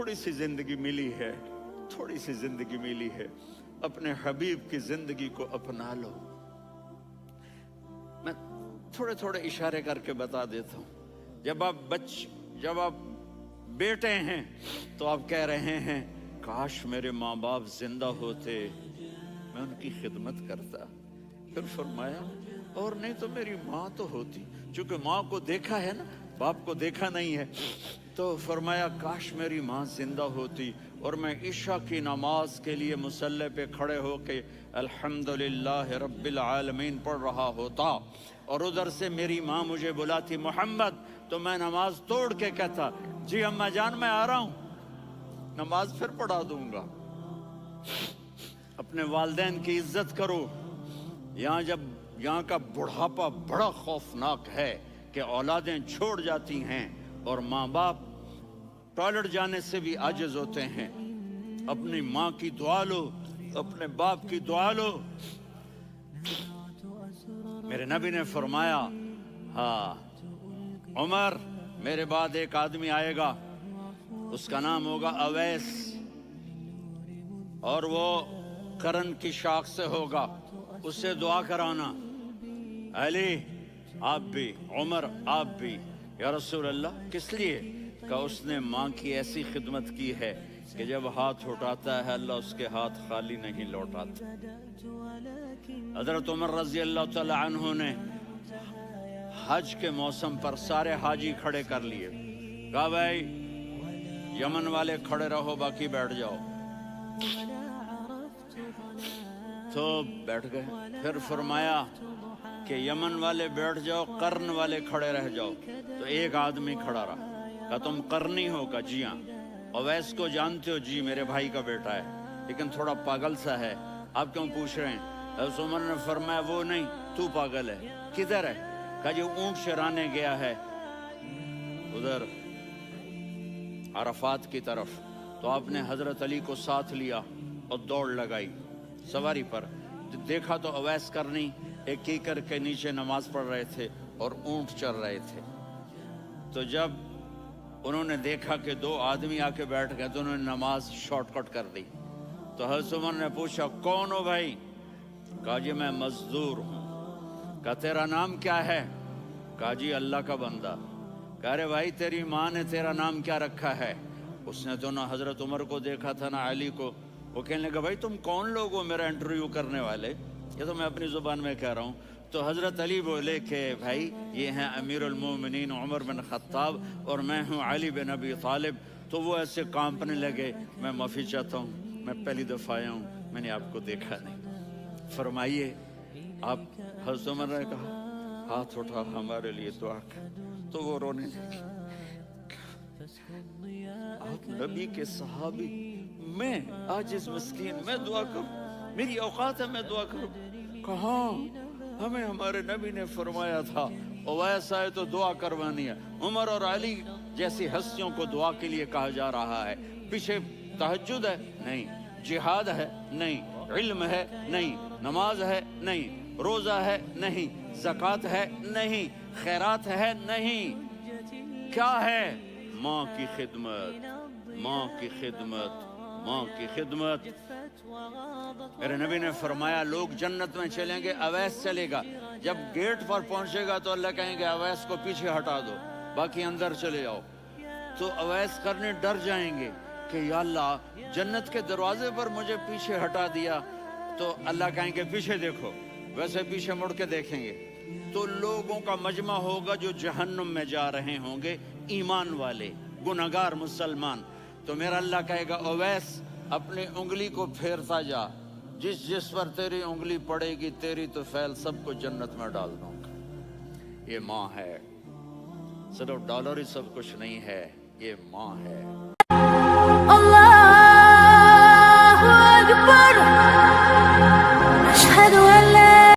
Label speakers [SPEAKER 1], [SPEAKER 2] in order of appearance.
[SPEAKER 1] थोड़ी सी जिंदगी मिली है, थोड़ी सी जिंदगी मिली है, अपने हबीब की जिंदगी को अपना लो। मैं थोड़े थोड़े इशारे करके बता देता हूँ। जब आप बेटे हैं तो आप कह रहे हैं काश मेरे माँ बाप जिंदा होते, मैं उनकी खिदमत करता। फिर फरमाया और नहीं तो मेरी माँ तो होती, क्योंकि माँ को देखा है ना, बाप को देखा नहीं है। तो फरमाया काश मेरी माँ जिंदा होती और मैं इशा की नमाज के लिए मुसल्ले पे खड़े होके अल्हम्दुलिल्लाह रब्बिल आलमीन पढ़ रहा होता और उधर से मेरी माँ मुझे बुलाती मोहम्मद, तो मैं नमाज तोड़ के कहता जी अम्मा जान मैं आ रहा हूँ, नमाज फिर पढ़ा दूंगा। अपने वालिदैन की इज्जत करो। यहाँ का बुढ़ापा बड़ा खौफनाक है कि औलादें छोड़ जाती हैं और माँ बाप टॉयलेट जाने से भी आजिज होते हैं। अपनी माँ की दुआ लो, अपने बाप की दुआ लो। मेरे नबी ने फरमाया हाँ उमर, मेरे बाद एक आदमी आएगा, उसका नाम होगा अवैस और वो करन की शाख से होगा, उससे दुआ कराना। अली आप भी, उमर आप भी। या रसूल अल्लाह किस लिए? का उसने माँ की ऐसी खिदमत की है कि जब हाथ उठाता है अल्लाह उसके हाथ खाली नहीं लौटाता। हज़रत उमर रज़ी अल्लाह तआला अन्हु ने हज के मौसम पर सारे हाजी खड़े कर लिए। कहा भाई यमन वाले खड़े रहो, बाकी बैठ जाओ। तो बैठ गए। फिर फरमाया कि यमन वाले बैठ जाओ, कर्न वाले खड़े रह जाओ। तो एक आदमी खड़ा रहा। कहा तुम करनी हो? का जी हाँ। अवैस को जानते हो? जी मेरे भाई का बेटा है, लेकिन थोड़ा पागल सा है, आप क्यों पूछ रहे हैं? उमर ने फरमाया वो नहीं, तू पागल है। किधर है? कहा जी ऊंट चराने गया है उधर अरफात की तरफ। तो आपने हजरत अली को साथ लिया और दौड़ लगाई सवारी पर। देखा तो अवैस करनी एक कीकर के नीचे नमाज पढ़ रहे थे और ऊंट चर रहे थे। तो जब उन्होंने देखा कि दो आदमी आके बैठ गए तो उन्होंने नमाज शॉर्टकट कर दी। तो हज़रत उमर ने पूछा कौन हो भाई? कहा जी मैं मजदूर हूँ। कहा तेरा नाम क्या है? कहा जी अल्लाह का बंदा। कह रहे भाई तेरी माँ ने तेरा नाम क्या रखा है? उसने तो ना हजरत उमर को देखा था ना अली को। वो कहने लगा भाई तुम कौन लोग हो मेरा इंटरव्यू करने वाले? ये तो मैं अपनी जुबान में कह रहा हूँ। तो हजरत अली बोले कि भाई ये हैं अमीरुल मोमिनीन उमर बिन खत्ताब और मैं हूँ अली बिन अबी तालिब। तो वो ऐसे कांपने लगे। मैं माफ़ी चाहता हूँ, मैं पहली दफ़ा आया हूँ, मैंने आपको देखा नहीं। फरमाइए आप। हज़रत उमर ने कहा हाथ उठा हमारे लिए दुआ कर। तो वो रोने लगे। आप नबी के सहाबी, मैं आज इस मस्कीन मैं दुआ करूं? मेरी औकात है मैं दुआ करूं? कहाँ? हमें हमारे नबी ने फरमाया था अवैस आए तो दुआ करवानी है। उमर और अली जैसी हस्तियों को दुआ के लिए कहा जा रहा है। पीछे तहज्जुद है? नहीं। जिहाद है? नहीं। इल्म है? नहीं। नमाज है? नहीं। रोजा है? नहीं। ज़कात है? नहीं। खैरात है? नहीं। क्या है? माँ की खिदमत, माँ की खिदमत, माँ की खिदमत। मेरे नबी ने फरमाया लोग जन्नत में चलेंगे, अवैस चलेगा। जब गेट पर पहुंचेगा तो अल्लाह कहेंगे अवैस को पीछे हटा दो, बाकी अंदर चले जाओ। तो अवैस करने डर जाएंगे कि या अल्लाह जन्नत के दरवाजे पर मुझे पीछे हटा दिया। तो अल्लाह कहेंगे पीछे देखो, वैसे पीछे मुड़ के देखेंगे तो लोगों का मजमा होगा जो जहन्नुम में जा रहे होंगे, ईमान वाले गुनहगार मुसलमान। तो मेरा अल्लाह कहेगा अवैस अपनी उंगली को फेरता जा, जिस जिस पर तेरी उंगली पड़ेगी तेरी तो फैल सबको जन्नत में डाल दूंगा। ये माँ है, सिर्फ डॉलर ही सब कुछ नहीं है, ये माँ है।